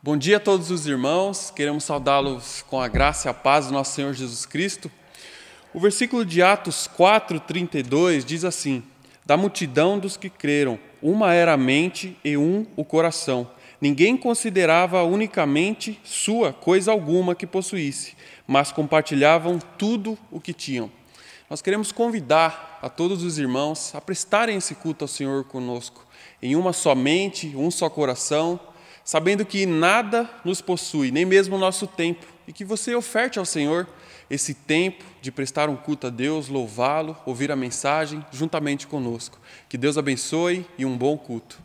Bom dia a todos os irmãos, queremos saudá-los com a graça e a paz do nosso Senhor Jesus Cristo. O versículo de Atos 4:32 diz assim: da multidão dos que creram, uma era a mente e um o coração. Ninguém considerava unicamente sua coisa alguma que possuísse, mas compartilhavam tudo o que tinham. Nós queremos convidar a todos os irmãos a prestarem esse culto ao Senhor conosco, em uma só mente, um só coração, sabendo que nada nos possui, nem mesmo o nosso tempo, e que você oferte ao Senhor esse tempo de prestar um culto a Deus, louvá-lo, ouvir a mensagem juntamente conosco. Que Deus abençoe e um bom culto.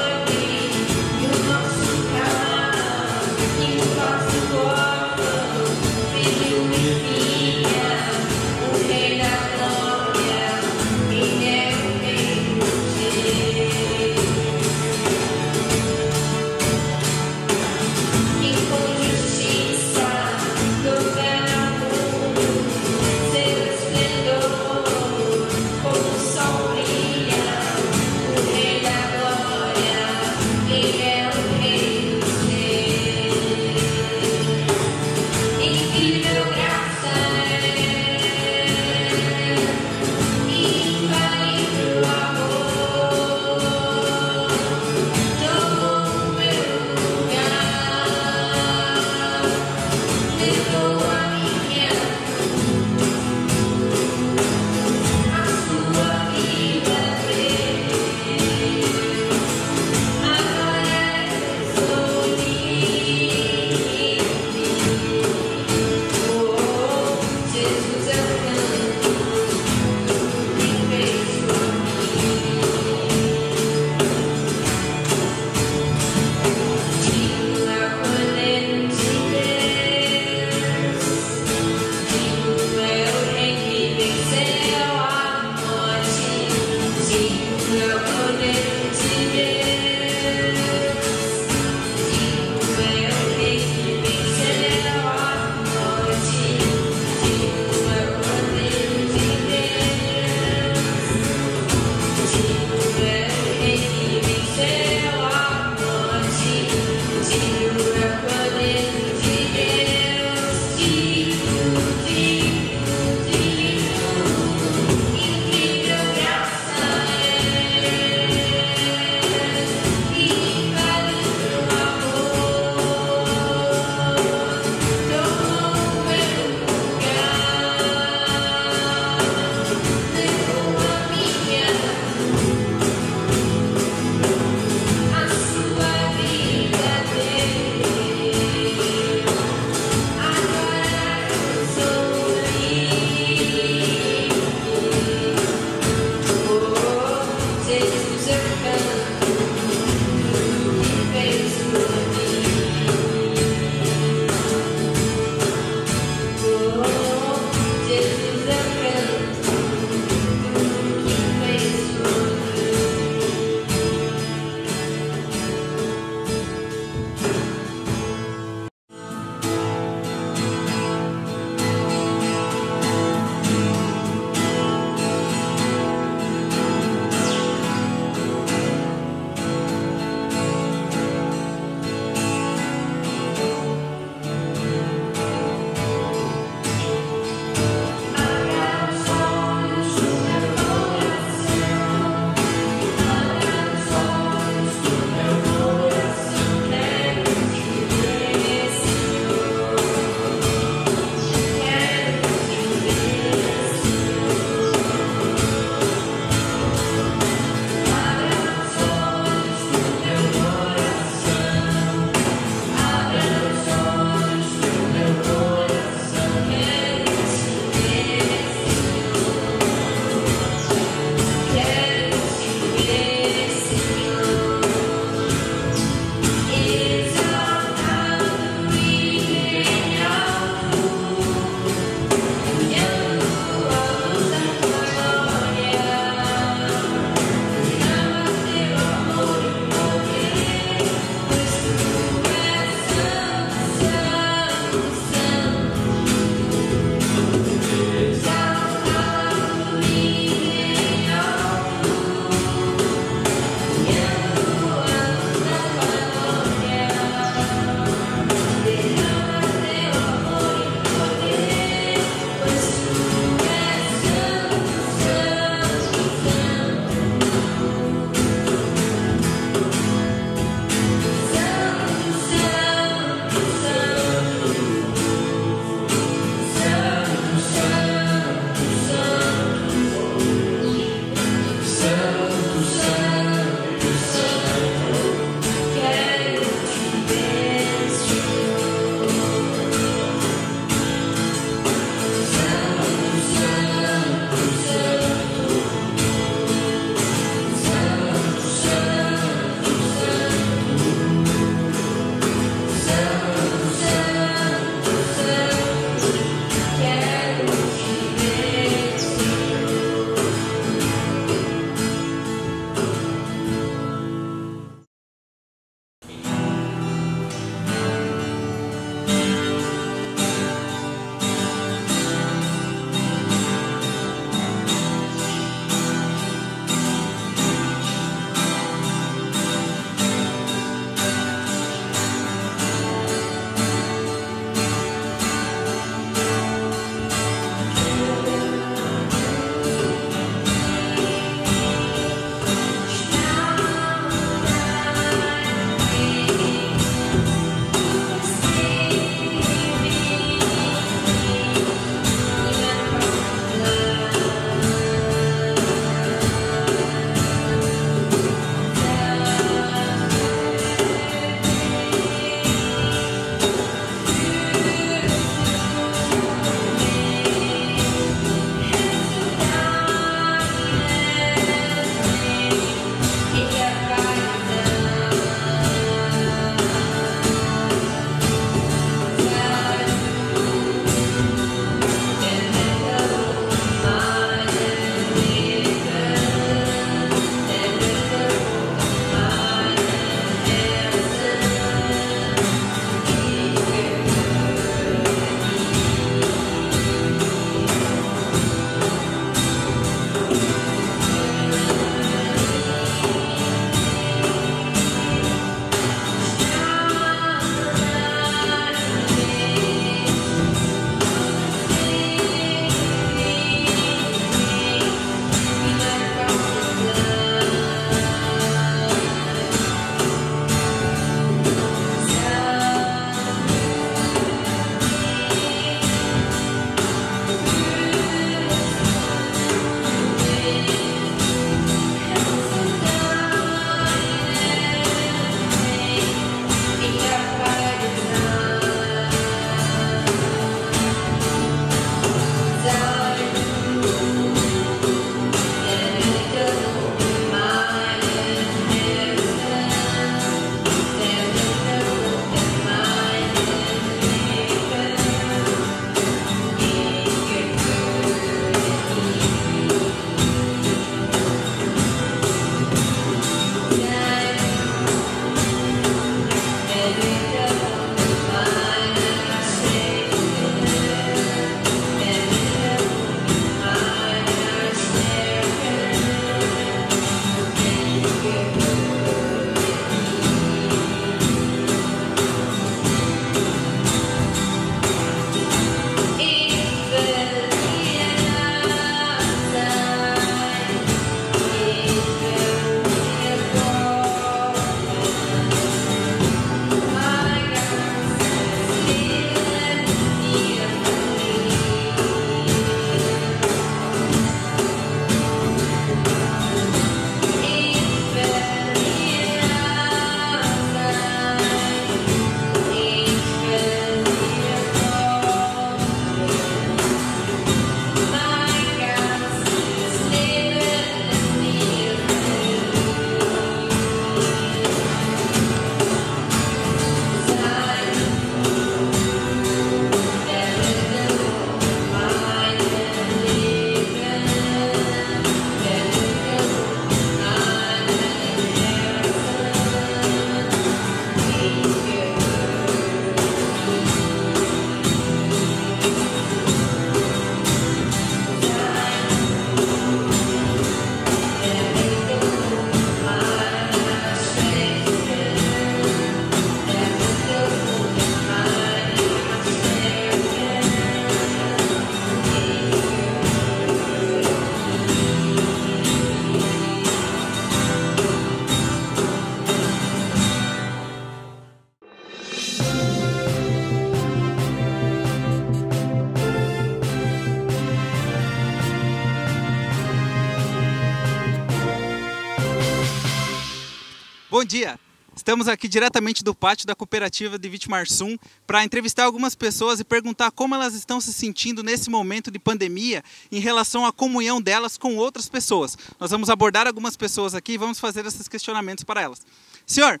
Bom dia! Estamos aqui diretamente do pátio da cooperativa de Vitimarsum para entrevistar algumas pessoas e perguntar como elas estão se sentindo nesse momento de pandemia em relação à comunhão delas com outras pessoas. Nós vamos abordar algumas pessoas aqui e vamos fazer esses questionamentos para elas. Senhor,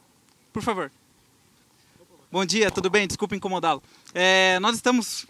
por favor. Bom dia, tudo bem? Desculpa incomodá-lo. Nós estamos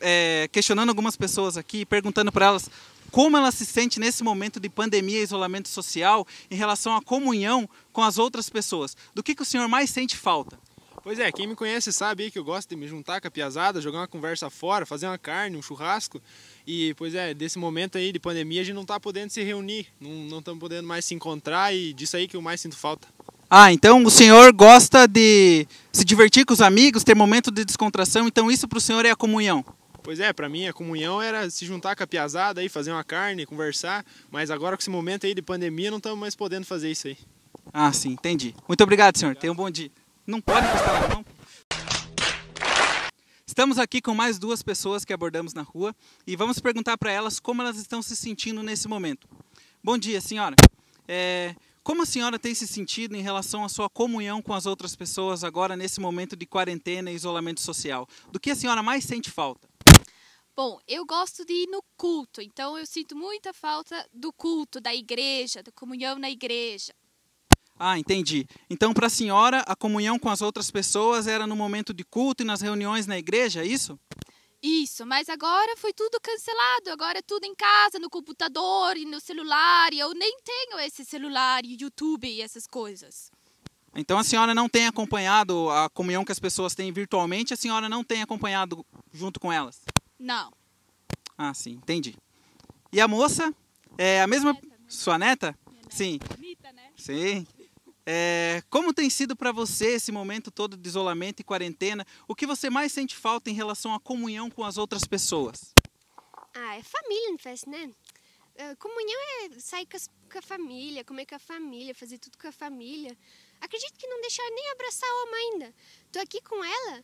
questionando algumas pessoas aqui, perguntando para elas como ela se sente nesse momento de pandemia e isolamento social em relação à comunhão com as outras pessoas. Do que o senhor mais sente falta? Pois é, quem me conhece sabe aí que eu gosto de me juntar com a piazada, jogar uma conversa fora, fazer uma carne, um churrasco. E, pois é, desse momento aí de pandemia a gente não está podendo se reunir, não estamos podendo mais se encontrar e disso aí que eu mais sinto falta. Ah, então o senhor gosta de se divertir com os amigos, ter momento de descontração, então isso para o senhor é a comunhão? Pois é, para mim a comunhão era se juntar com a piazada aí, fazer uma carne, conversar, mas agora com esse momento aí de pandemia não estamos mais podendo fazer isso aí. Ah, sim, entendi. Muito obrigado, senhor. Tenha um bom dia. Não pode encostar lá, não? Estamos aqui com mais duas pessoas que abordamos na rua e vamos perguntar para elas como elas estão se sentindo nesse momento. Bom dia, senhora. Como a senhora tem se sentido em relação à sua comunhão com as outras pessoas agora nesse momento de quarentena e isolamento social? Do que a senhora mais sente falta? Bom, eu gosto de ir no culto, então eu sinto muita falta do culto, da igreja, da comunhão na igreja. Ah, entendi. Então, para a senhora, a comunhão com as outras pessoas era no momento de culto e nas reuniões na igreja, é isso? Isso, mas agora foi tudo cancelado, agora é tudo em casa, no computador e no celular, e eu nem tenho esse celular e YouTube e essas coisas. Então a senhora não tem acompanhado a comunhão que as pessoas têm virtualmente, a senhora não tem acompanhado junto com elas? Não. Ah, sim, entendi. E a moça? É a mesma... Neta, Sua neta? Neta. Sim. Bonita, né? Sim. Como tem sido para você esse momento todo de isolamento e quarentena? O que você mais sente falta em relação à comunhão com as outras pessoas? É família, não faz, né? Comunhão é sair com a família, comer com a família, fazer tudo com a família. Acredito que não deixaram nem abraçar a Oma ainda. Tô aqui com ela,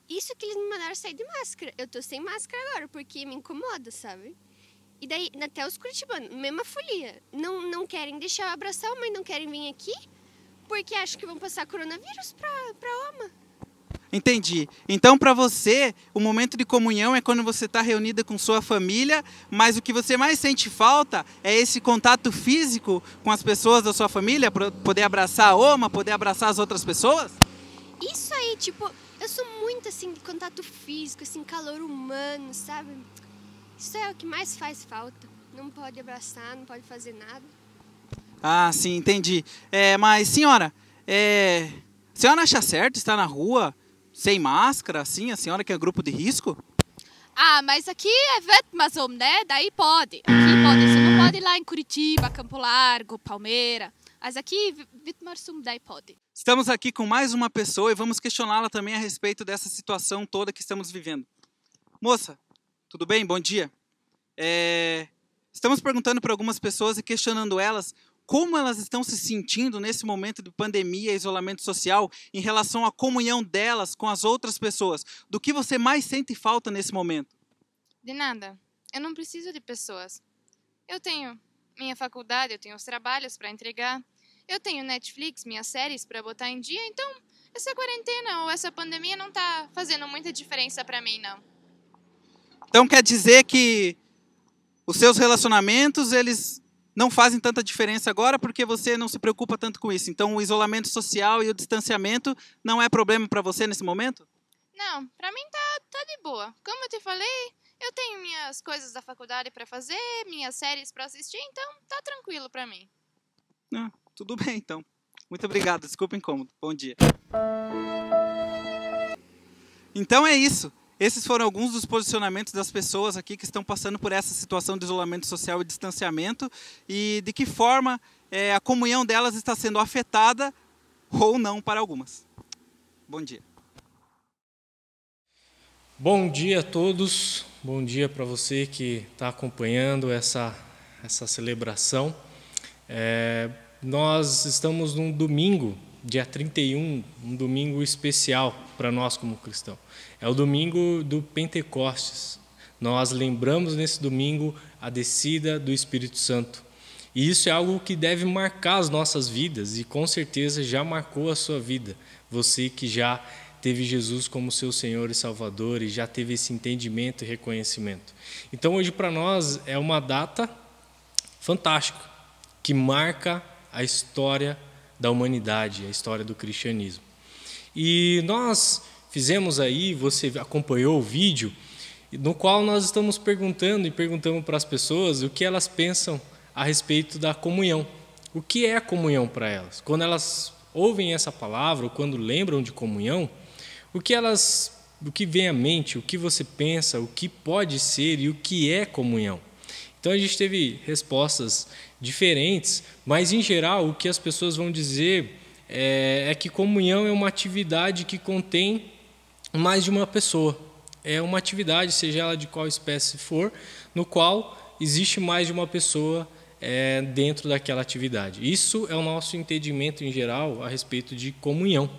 isso que eles me mandaram sair de máscara. Eu tô sem máscara agora, porque me incomoda, sabe? E daí, até os curitibanos, mesma folia. Não querem deixar eu abraçar a Oma e não querem vir aqui, porque acham que vão passar coronavírus pra Oma. Entendi. Então, para você, o momento de comunhão é quando você está reunida com sua família, mas o que você mais sente falta é esse contato físico com as pessoas da sua família, para poder abraçar a Oma, poder abraçar as outras pessoas? Isso aí, tipo, eu sou muito, assim, de contato físico, assim, calor humano, sabe? Isso é o que mais faz falta. Não pode abraçar, não pode fazer nada. Ah, sim, entendi. Mas, senhora, a senhora acha certo estar na rua sem máscara, assim? A senhora que é grupo de risco? Ah, mas aqui é Vitimarsum, né? Daí pode. Aqui pode. Você não pode ir lá em Curitiba, Campo Largo, Palmeira. Mas aqui, Vitimarsum, daí pode. Estamos aqui com mais uma pessoa e vamos questioná-la também a respeito dessa situação toda que estamos vivendo. Moça, tudo bem? Bom dia. Estamos perguntando para algumas pessoas e questionando elas como elas estão se sentindo nesse momento de pandemia e isolamento social em relação à comunhão delas com as outras pessoas. Do que você mais sente falta nesse momento? De nada. Eu não preciso de pessoas. Eu tenho minha faculdade, eu tenho os trabalhos para entregar, eu tenho Netflix, minhas séries para botar em dia, então essa quarentena ou essa pandemia não está fazendo muita diferença para mim, não. Então quer dizer que os seus relacionamentos, eles não fazem tanta diferença agora porque você não se preocupa tanto com isso. Então o isolamento social e o distanciamento não é problema para você nesse momento? Não, para mim tá de boa. Como eu te falei, eu tenho minhas coisas da faculdade para fazer, minhas séries para assistir, então tá tranquilo para mim. Ah, tudo bem então. Muito obrigado, desculpa o incômodo. Bom dia. Então é isso. Esses foram alguns dos posicionamentos das pessoas aqui que estão passando por essa situação de isolamento social e distanciamento e de que forma a comunhão delas está sendo afetada ou não para algumas. Bom dia. Bom dia a todos, bom dia para você que está acompanhando essa celebração. Nós estamos num domingo, dia 31, um domingo especial para nós como cristãos. É o domingo do Pentecostes. Nós lembramos nesse domingo a descida do Espírito Santo. E isso é algo que deve marcar as nossas vidas e com certeza já marcou a sua vida. Você que já teve Jesus como seu Senhor e Salvador e já teve esse entendimento e reconhecimento. Então hoje para nós é uma data fantástica, que marca a história da humanidade, a história do cristianismo. E nós fizemos aí, você acompanhou o vídeo, no qual nós estamos perguntamos para as pessoas o que elas pensam a respeito da comunhão. O que é a comunhão para elas? Quando elas ouvem essa palavra, ou quando lembram de comunhão, o que vem à mente, o que você pensa, o que pode ser e o que é comunhão? Então a gente teve respostas diferentes, mas em geral o que as pessoas vão dizer é que comunhão é uma atividade que contém mais de uma pessoa. É uma atividade, seja ela de qual espécie for, no qual existe mais de uma pessoa dentro daquela atividade. Isso é o nosso entendimento em geral a respeito de comunhão.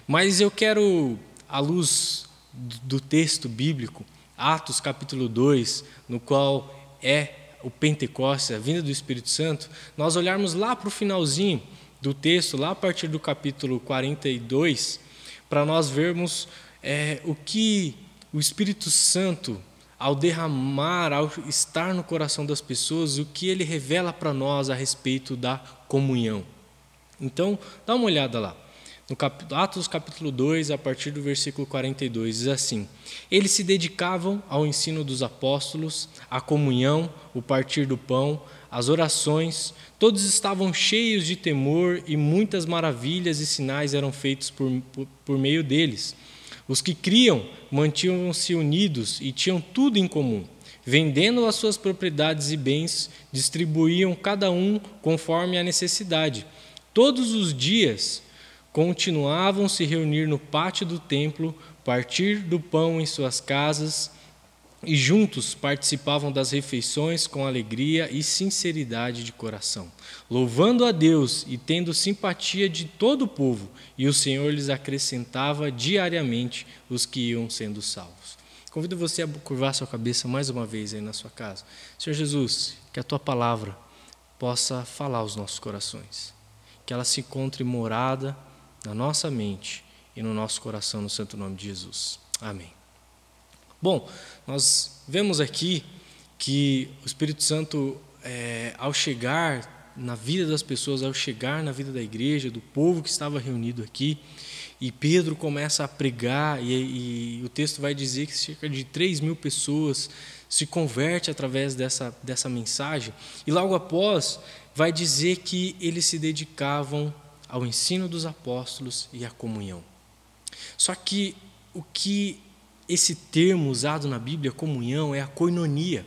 Mas eu quero, à luz do texto bíblico, Atos capítulo 2, no qual é o Pentecostes, a vinda do Espírito Santo, nós olharmos lá para o finalzinho do texto, lá a partir do capítulo 42, para nós vermos o que o Espírito Santo, ao derramar, ao estar no coração das pessoas, o que ele revela para nós a respeito da comunhão. Então, dá uma olhada lá. No Atos capítulo 2, a partir do versículo 42, diz assim: eles se dedicavam ao ensino dos apóstolos, à comunhão, o partir do pão, as orações, todos estavam cheios de temor e muitas maravilhas e sinais eram feitos por meio deles. Os que criam mantinham-se unidos e tinham tudo em comum. Vendendo as suas propriedades e bens, distribuíam cada um conforme a necessidade. Todos os dias continuavam se reunir no pátio do templo, partir do pão em suas casas e juntos participavam das refeições com alegria e sinceridade de coração, louvando a Deus e tendo simpatia de todo o povo, e o Senhor lhes acrescentava diariamente os que iam sendo salvos. Convido você a curvar sua cabeça mais uma vez aí na sua casa. Senhor Jesus, que a Tua palavra possa falar aos nossos corações, que ela se encontre morada na nossa mente e no nosso coração, no santo nome de Jesus. Amém. Bom, nós vemos aqui que o Espírito Santo, ao chegar na vida das pessoas, ao chegar na vida da igreja, do povo que estava reunido aqui, e Pedro começa a pregar, e o texto vai dizer que cerca de 3.000 pessoas se convertem através dessa mensagem, e logo após vai dizer que eles se dedicavam ao ensino dos apóstolos e à comunhão. Só que o que esse termo usado na Bíblia, comunhão, é a koinonia.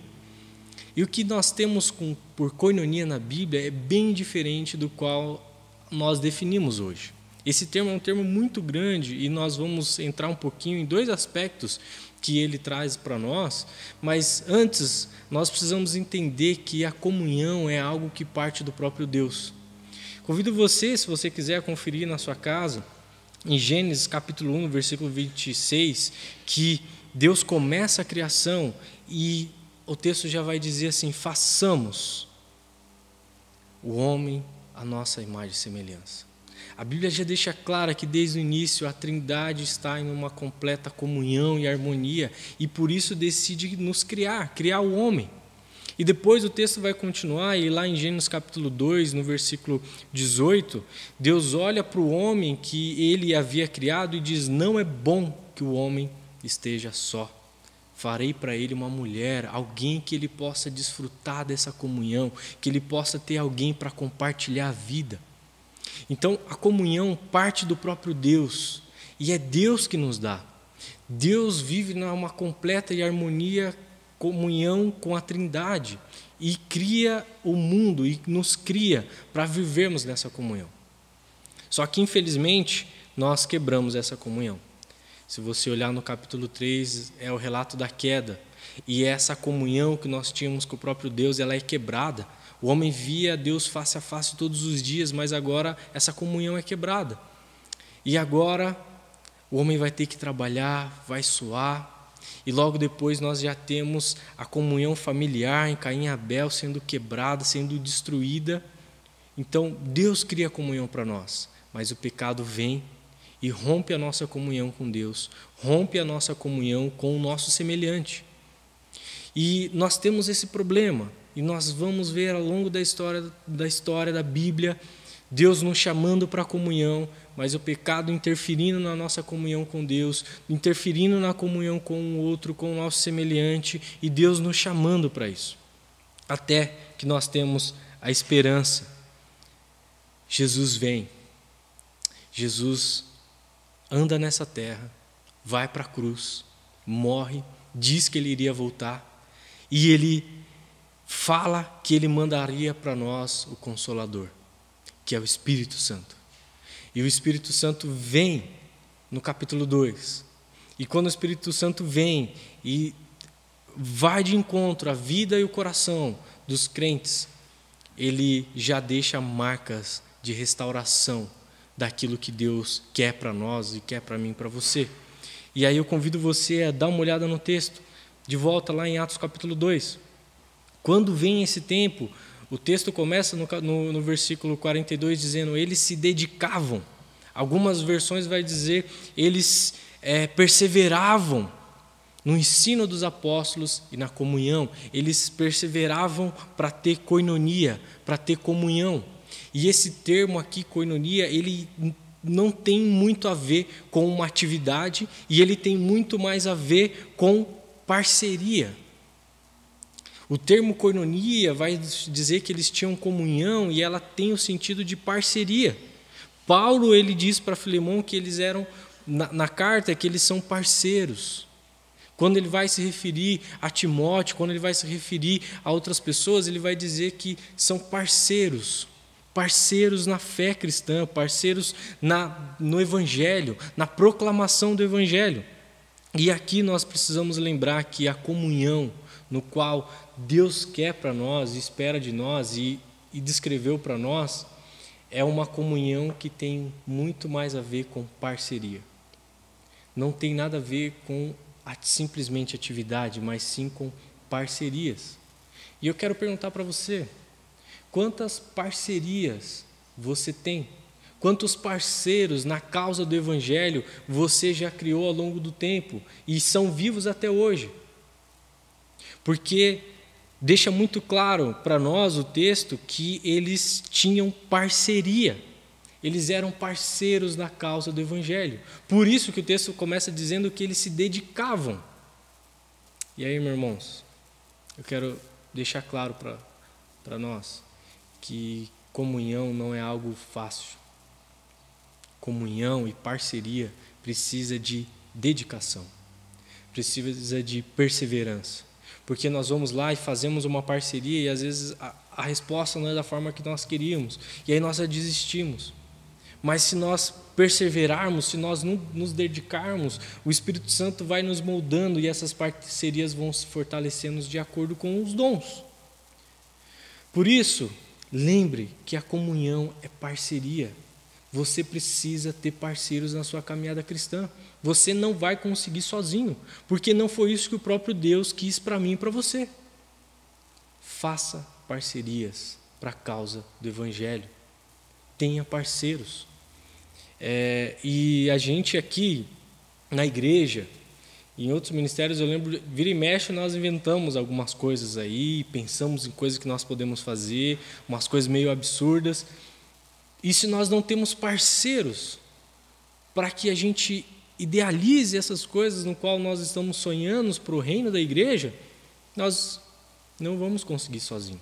E o que nós temos por koinonia na Bíblia é bem diferente do qual nós definimos hoje. Esse termo é um termo muito grande e nós vamos entrar um pouquinho em dois aspectos que ele traz para nós, mas antes nós precisamos entender que a comunhão é algo que parte do próprio Deus. Convido você, se você quiser conferir na sua casa, em Gênesis capítulo 1, versículo 26, que Deus começa a criação e o texto já vai dizer assim: façamos o homem a nossa imagem e semelhança. A Bíblia já deixa clara que desde o início a Trindade está em uma completa comunhão e harmonia e por isso decide nos criar o homem. E depois o texto vai continuar, e lá em Gênesis capítulo 2, no versículo 18, Deus olha para o homem que ele havia criado e diz: não é bom que o homem esteja só. Farei para ele uma mulher, alguém que ele possa desfrutar dessa comunhão, que ele possa ter alguém para compartilhar a vida. Então a comunhão parte do próprio Deus, e é Deus que nos dá. Deus vive numa completa e harmonia, comunhão com a Trindade e cria o mundo e nos cria para vivermos nessa comunhão. Só que infelizmente nós quebramos essa comunhão. Se você olhar no capítulo 3, é o relato da queda, e essa comunhão que nós tínhamos com o próprio Deus, ela é quebrada. O homem via Deus face a face todos os dias, mas agora essa comunhão é quebrada. E agora o homem vai ter que trabalhar, vai suar, E logo depois nós já temos a comunhão familiar em Caim e Abel sendo quebrada, sendo destruída. Então Deus cria a comunhão para nós, mas o pecado vem e rompe a nossa comunhão com Deus, rompe a nossa comunhão com o nosso semelhante. E nós temos esse problema, e nós vamos ver ao longo da história da Bíblia, Deus nos chamando para a comunhão, mas o pecado interferindo na nossa comunhão com Deus, interferindo na comunhão com o outro, com o nosso semelhante, e Deus nos chamando para isso. Até que nós temos a esperança. Jesus vem. Jesus anda nessa terra, vai para a cruz, morre, diz que ele iria voltar, e ele fala que ele mandaria para nós o Consolador, que é o Espírito Santo. E o Espírito Santo vem no capítulo 2. E quando o Espírito Santo vem e vai de encontro à vida e o coração dos crentes, ele já deixa marcas de restauração daquilo que Deus quer para nós e quer para mim e para você. E aí eu convido você a dar uma olhada no texto, de volta lá em Atos capítulo 2. Quando vem esse tempo, o texto começa no versículo 42 dizendo, eles se dedicavam. Algumas versões vai dizer, eles perseveravam no ensino dos apóstolos e na comunhão. Eles perseveravam para ter koinonia, para ter comunhão. E esse termo aqui, koinonia, ele não tem muito a ver com uma atividade e ele tem muito mais a ver com parceria. O termo koinonia vai dizer que eles tinham comunhão e ela tem o sentido de parceria. Paulo, ele diz para Filemão que eles eram, na carta, que eles são parceiros. Quando ele vai se referir a Timóteo, quando ele vai se referir a outras pessoas, ele vai dizer que são parceiros. Parceiros na fé cristã, parceiros no Evangelho, na proclamação do Evangelho. E aqui nós precisamos lembrar que a comunhão no qual Deus quer para nós, espera de nós e descreveu para nós, é uma comunhão que tem muito mais a ver com parceria. Não tem nada a ver com simplesmente atividade, mas sim com parcerias. E eu quero perguntar para você, quantas parcerias você tem? Quantos parceiros na causa do Evangelho você já criou ao longo do tempo e são vivos até hoje? Porque deixa muito claro para nós o texto que eles tinham parceria. Eles eram parceiros na causa do Evangelho. Por isso que o texto começa dizendo que eles se dedicavam. E aí, meus irmãos, eu quero deixar claro para nós que comunhão não é algo fácil. Comunhão e parceria precisa de dedicação, precisa de perseverança. Porque nós vamos lá e fazemos uma parceria e às vezes a resposta não é da forma que nós queríamos. E aí nós já desistimos. Mas se nós perseverarmos, se nós nos dedicarmos, o Espírito Santo vai nos moldando e essas parcerias vão se fortalecendo de acordo com os dons. Por isso, lembre que a comunhão é parceria. Você precisa ter parceiros na sua caminhada cristã. Você não vai conseguir sozinho, porque não foi isso que o próprio Deus quis para mim e para você. Faça parcerias para a causa do Evangelho. Tenha parceiros. E a gente aqui, na igreja, em outros ministérios, eu lembro, vira e mexe, nós inventamos algumas coisas aí, pensamos em coisas que nós podemos fazer, umas coisas meio absurdas. E se nós não temos parceiros para que a gente idealize essas coisas no qual nós estamos sonhando para o reino da igreja, nós não vamos conseguir sozinhos.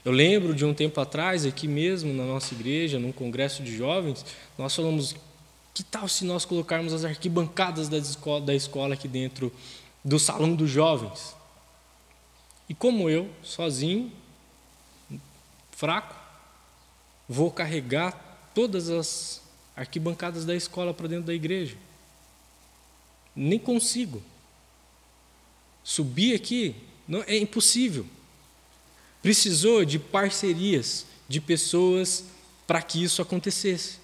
Eu lembro de um tempo atrás, aqui mesmo na nossa igreja, num congresso de jovens, nós falamos, que tal se nós colocarmos as arquibancadas da escola aqui dentro do salão dos jovens? E como eu, sozinho, fraco, vou carregar todas as arquibancadas da escola para dentro da igreja? Nem consigo. Subir aqui é impossível. Precisou de parcerias, de pessoas para que isso acontecesse.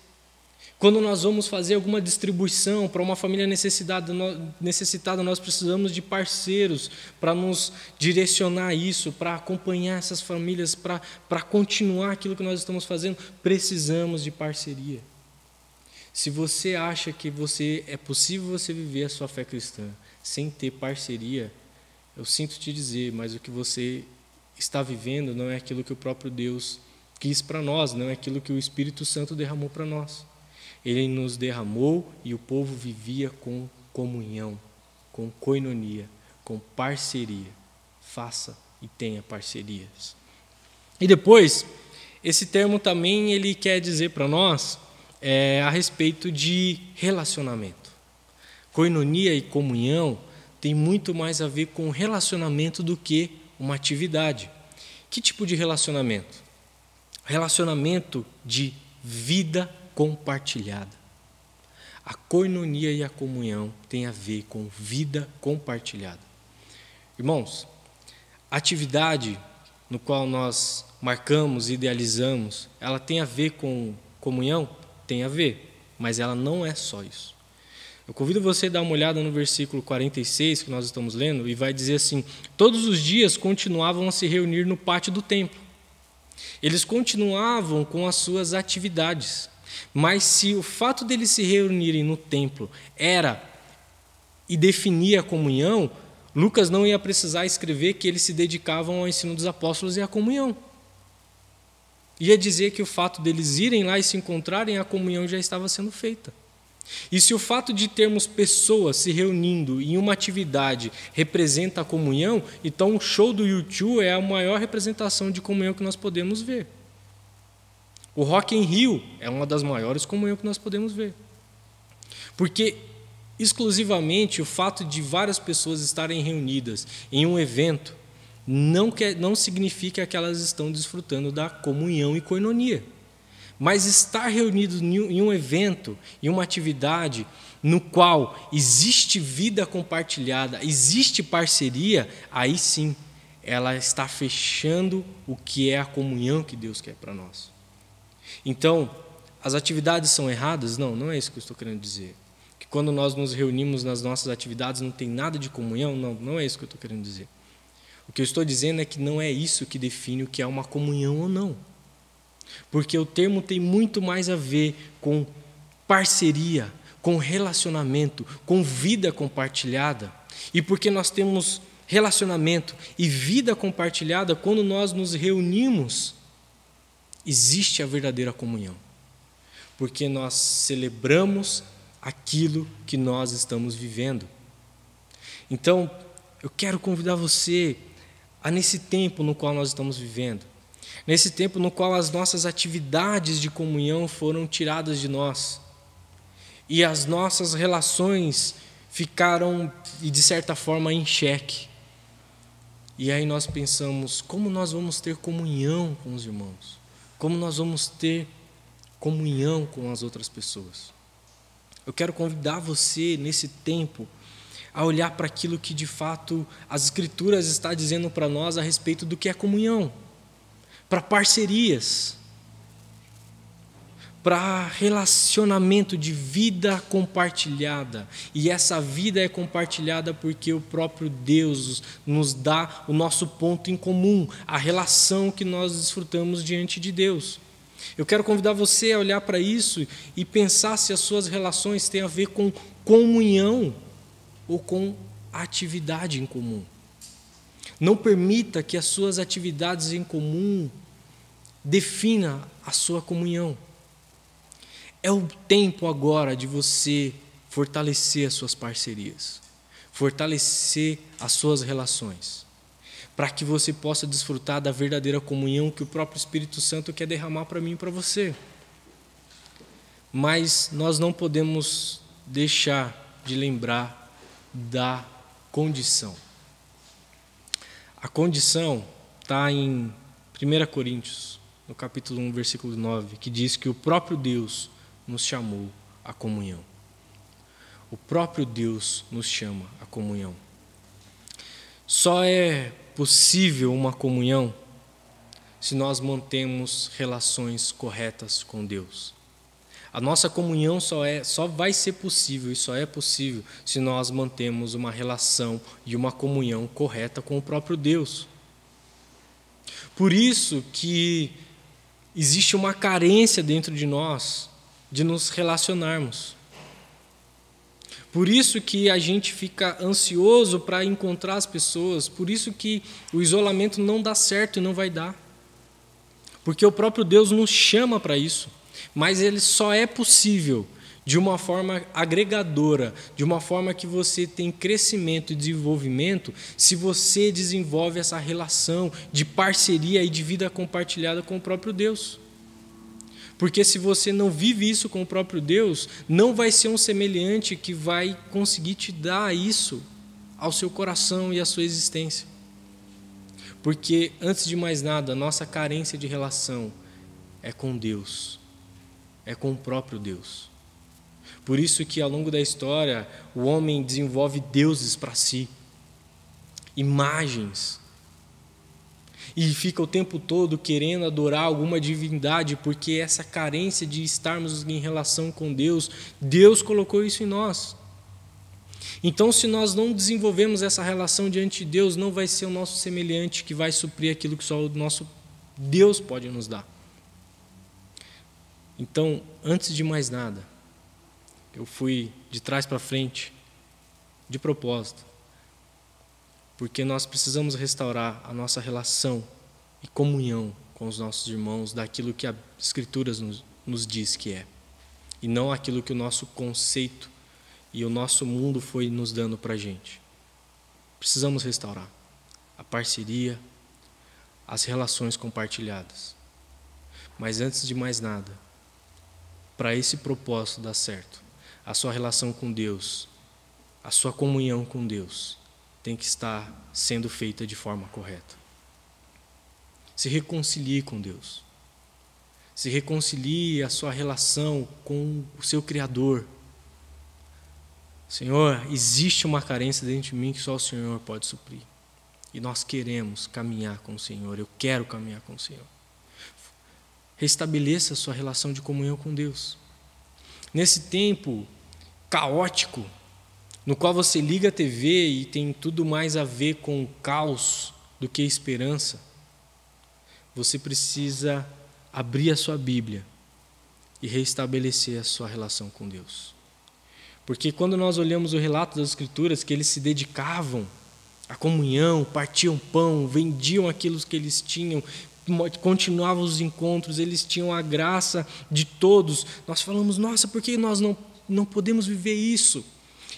Quando nós vamos fazer alguma distribuição para uma família necessitada, nós precisamos de parceiros para nos direcionar isso, para acompanhar essas famílias, para continuar aquilo que nós estamos fazendo. Precisamos de parceria. Se você acha que é possível você viver a sua fé cristã sem ter parceria, eu sinto te dizer, mas o que você está vivendo não é aquilo que o próprio Deus quis para nós, não é aquilo que o Espírito Santo derramou para nós. Ele nos derramou e o povo vivia com comunhão, com koinonia, com parceria. Faça e tenha parcerias. E depois, esse termo também ele quer dizer para nós a respeito de relacionamento. Koinonia e comunhão tem muito mais a ver com relacionamento do que uma atividade. Que tipo de relacionamento? Relacionamento de vida compartilhada. A koinonia e a comunhão têm a ver com vida compartilhada. Irmãos, a atividade no qual nós marcamos e idealizamos, ela tem a ver com comunhão? Tem a ver, mas ela não é só isso. Eu convido você a dar uma olhada no versículo 46 que nós estamos lendo e vai dizer assim: todos os dias continuavam a se reunir no pátio do templo. Eles continuavam com as suas atividades, mas se o fato deles se reunirem no templo era e definia a comunhão, Lucas não ia precisar escrever que eles se dedicavam ao ensino dos apóstolos e à comunhão. Ia dizer que o fato deles irem lá e se encontrarem, a comunhão já estava sendo feita. E se o fato de termos pessoas se reunindo em uma atividade representa a comunhão, então o show do U2 é a maior representação de comunhão que nós podemos ver. O Rock in Rio é uma das maiores comunhões que nós podemos ver. Porque exclusivamente o fato de várias pessoas estarem reunidas em um evento não significa que elas estão desfrutando da comunhão e koinonia. Mas estar reunidos em um evento, em uma atividade no qual existe vida compartilhada, existe parceria, aí sim ela está fechando o que é a comunhão que Deus quer para nós. Então, as atividades são erradas? Não, não é isso que eu estou querendo dizer. Que quando nós nos reunimos nas nossas atividades não tem nada de comunhão? Não, não é isso que eu estou querendo dizer. O que eu estou dizendo é que não é isso que define o que é uma comunhão ou não. Porque o termo tem muito mais a ver com parceria, com relacionamento, com vida compartilhada. E porque nós temos relacionamento e vida compartilhada, quando nós nos reunimos, existe a verdadeira comunhão. Porque nós celebramos aquilo que nós estamos vivendo. Então, eu quero convidar você a, nesse tempo no qual nós estamos vivendo, nesse tempo no qual as nossas atividades de comunhão foram tiradas de nós e as nossas relações ficaram, de certa forma, em xeque. E aí nós pensamos, como nós vamos ter comunhão com os irmãos? Como nós vamos ter comunhão com as outras pessoas? Eu quero convidar você, nesse tempo, a olhar para aquilo que, de fato, as Escrituras estão dizendo para nós a respeito do que é comunhão. Para parcerias, para relacionamento de vida compartilhada. E essa vida é compartilhada porque o próprio Deus nos dá o nosso ponto em comum, a relação que nós desfrutamos diante de Deus. Eu quero convidar você a olhar para isso e pensar se as suas relações têm a ver com comunhão ou com atividade em comum. Não permita que as suas atividades em comum defina a sua comunhão. É o tempo agora de você fortalecer as suas parcerias, fortalecer as suas relações, para que você possa desfrutar da verdadeira comunhão que o próprio Espírito Santo quer derramar para mim e para você. Mas nós não podemos deixar de lembrar da condição. A condição está em 1 Coríntios, no capítulo 1, versículo 9, que diz que o próprio Deus nos chamou à comunhão. O próprio Deus nos chama à comunhão. Só é possível uma comunhão se nós mantemos relações corretas com Deus. A nossa comunhão só vai ser possível e só é possível se nós mantemos uma relação e uma comunhão correta com o próprio Deus. Por isso que existe uma carência dentro de nós de nos relacionarmos. Por isso que a gente fica ansioso para encontrar as pessoas, por isso que o isolamento não dá certo e não vai dar. Porque o próprio Deus nos chama para isso, mas ele só é possível de uma forma agregadora, de uma forma que você tem crescimento e desenvolvimento, se você desenvolve essa relação de parceria e de vida compartilhada com o próprio Deus. Porque se você não vive isso com o próprio Deus, não vai ser um semelhante que vai conseguir te dar isso ao seu coração e à sua existência. Porque, antes de mais nada, a nossa carência de relação é com Deus, é com o próprio Deus. Por isso que, ao longo da história, o homem desenvolve deuses para si, imagens, e fica o tempo todo querendo adorar alguma divindade, porque essa carência de estarmos em relação com Deus, Deus colocou isso em nós. Então, se nós não desenvolvemos essa relação diante de Deus, não vai ser o nosso semelhante que vai suprir aquilo que só o nosso Deus pode nos dar. Então, antes de mais nada, eu fui de trás para frente, de propósito, porque nós precisamos restaurar a nossa relação e comunhão com os nossos irmãos daquilo que as Escrituras nos diz que é, e não aquilo que o nosso conceito e o nosso mundo foi nos dando para a gente. Precisamos restaurar a parceria, as relações compartilhadas. Mas antes de mais nada, para esse propósito dar certo, a sua relação com Deus, a sua comunhão com Deus, tem que estar sendo feita de forma correta. Se reconcilie com Deus. Se reconcilie a sua relação com o seu Criador. Senhor, existe uma carência dentro de mim que só o Senhor pode suprir. E nós queremos caminhar com o Senhor. Eu quero caminhar com o Senhor. Restabeleça a sua relação de comunhão com Deus. Nesse tempo caótico, no qual você liga a TV e tem tudo mais a ver com caos do que esperança, você precisa abrir a sua Bíblia e restabelecer a sua relação com Deus. Porque quando nós olhamos o relato das Escrituras, que eles se dedicavam à comunhão, partiam pão, vendiam aquilo que eles tinham, continuavam os encontros, eles tinham a graça de todos, nós falamos, nossa, por que nós não podemos viver isso?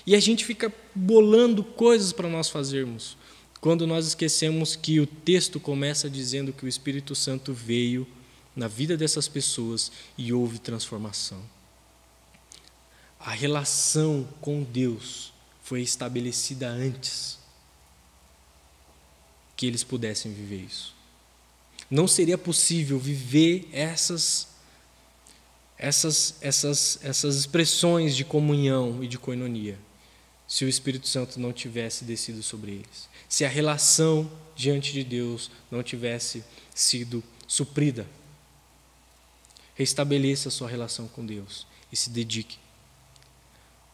E a gente fica bolando coisas para nós fazermos, quando nós esquecemos que o texto começa dizendo que o Espírito Santo veio na vida dessas pessoas e houve transformação. A relação com Deus foi estabelecida antes que eles pudessem viver isso. Não seria possível viver essas expressões de comunhão e de coinonia se o Espírito Santo não tivesse descido sobre eles, se a relação diante de Deus não tivesse sido suprida. Restabeleça a sua relação com Deus e se dedique.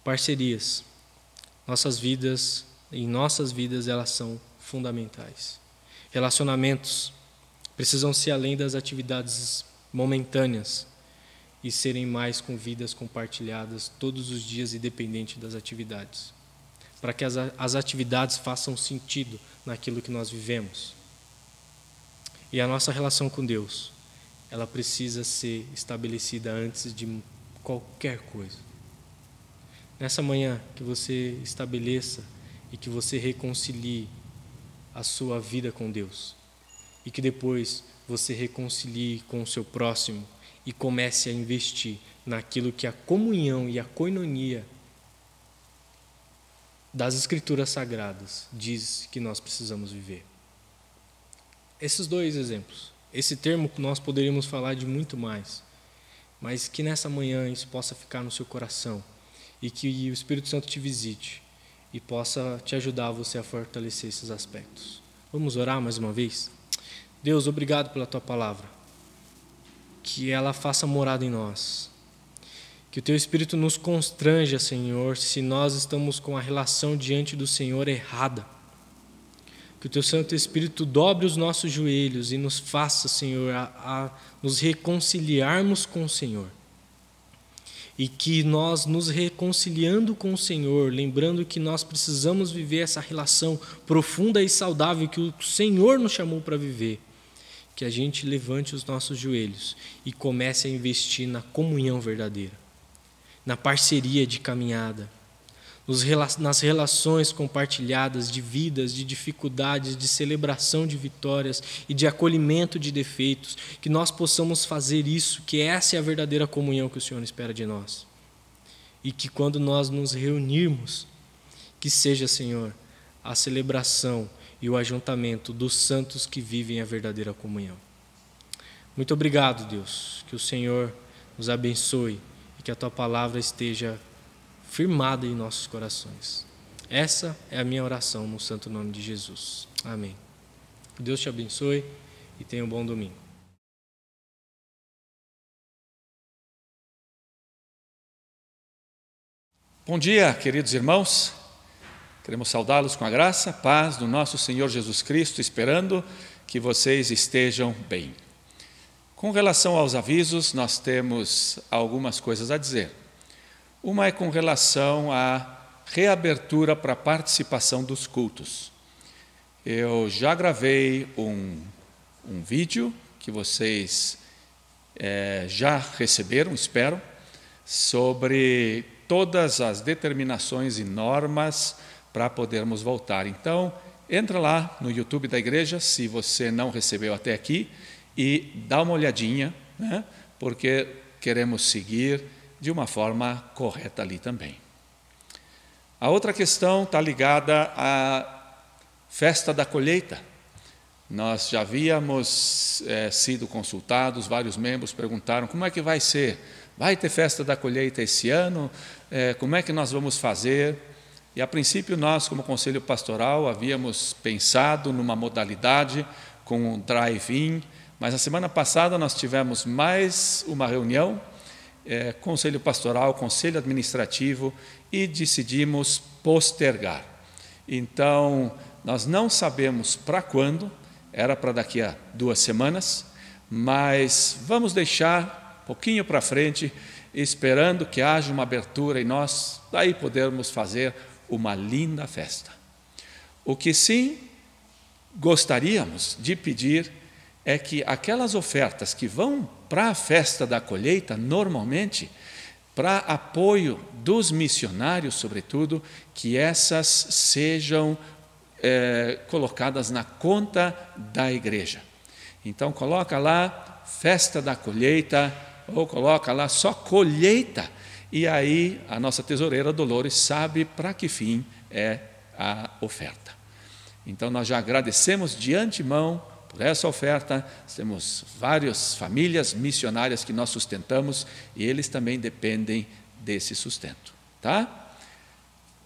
Parcerias. Em nossas vidas elas são fundamentais. Relacionamentos precisam ser além das atividades momentâneas e serem mais com vidas compartilhadas todos os dias, independente das atividades, para que as atividades façam sentido naquilo que nós vivemos. E a nossa relação com Deus, ela precisa ser estabelecida antes de qualquer coisa. Nessa manhã, que você estabeleça e que você reconcilie a sua vida com Deus. E que depois você reconcilie com o seu próximo e comece a investir naquilo que a comunhão e a coinonia das Escrituras Sagradas diz que nós precisamos viver. Esses dois exemplos. Esse termo nós poderíamos falar de muito mais, mas que nessa manhã isso possa ficar no seu coração e que o Espírito Santo te visite e possa te ajudar você a fortalecer esses aspectos. Vamos orar mais uma vez? Deus, obrigado pela Tua palavra, que ela faça morada em nós Que o Teu Espírito nos constranja, Senhor, se nós estamos com a relação diante do Senhor errada. Que o Teu Santo Espírito dobre os nossos joelhos e nos faça, Senhor, a nos reconciliarmos com o Senhor. E que nós nos reconciliando com o Senhor, lembrando que nós precisamos viver essa relação profunda e saudável que o Senhor nos chamou para viver, que a gente levante os nossos joelhos e comece a investir na comunhão verdadeira, na parceria de caminhada, nas relações compartilhadas de vidas, de dificuldades, de celebração de vitórias e de acolhimento de defeitos, que nós possamos fazer isso, que essa é a verdadeira comunhão que o Senhor espera de nós. E que quando nós nos reunirmos, que seja, Senhor, a celebração e o ajuntamento dos santos que vivem a verdadeira comunhão. Muito obrigado, Deus, que o Senhor nos abençoe e que a Tua palavra esteja firmada em nossos corações. Essa é a minha oração no santo nome de Jesus. Amém. Que Deus te abençoe e tenha um bom domingo. Bom dia, queridos irmãos. Queremos saudá-los com a graça, a paz do nosso Senhor Jesus Cristo, esperando que vocês estejam bem. Com relação aos avisos, nós temos algumas coisas a dizer. Uma é com relação à reabertura para a participação dos cultos. Eu já gravei um vídeo que vocês já receberam, espero, sobre todas as determinações e normas para podermos voltar. Então, entra lá no YouTube da igreja, se você não recebeu até aqui, e dá uma olhadinha, né? Porque queremos seguir de uma forma correta ali também. A outra questão está ligada à festa da colheita. Nós já havíamos sido consultados, vários membros perguntaram como é que vai ser? Vai ter festa da colheita esse ano? Como é que nós vamos fazer? E a princípio nós, como Conselho Pastoral, havíamos pensado numa modalidade com um drive-in, mas na semana passada nós tivemos mais uma reunião, Conselho Pastoral, Conselho Administrativo, e decidimos postergar. Então, nós não sabemos para quando, era para daqui a 2 semanas, mas vamos deixar um pouquinho para frente, esperando que haja uma abertura e nós daí podermos fazer uma linda festa. O que sim gostaríamos de pedir é que aquelas ofertas que vão para a festa da colheita, normalmente, para apoio dos missionários, sobretudo, que essas sejam colocadas na conta da igreja. Então, coloca lá festa da colheita, ou coloca lá só colheita, e aí a nossa tesoureira Dolores sabe para que fim é a oferta. Então, nós já agradecemos de antemão por essa oferta. Temos várias famílias missionárias que nós sustentamos e eles também dependem desse sustento, tá?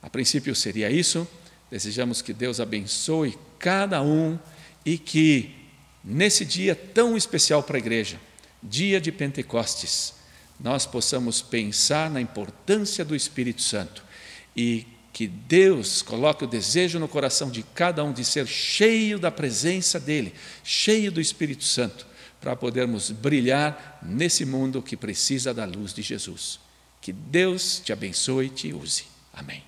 A princípio seria isso. Desejamos que Deus abençoe cada um e que nesse dia tão especial para a igreja, dia de Pentecostes, nós possamos pensar na importância do Espírito Santo e que Deus coloque o desejo no coração de cada um de ser cheio da presença dEle, cheio do Espírito Santo, para podermos brilhar nesse mundo que precisa da luz de Jesus. Que Deus te abençoe e te use. Amém.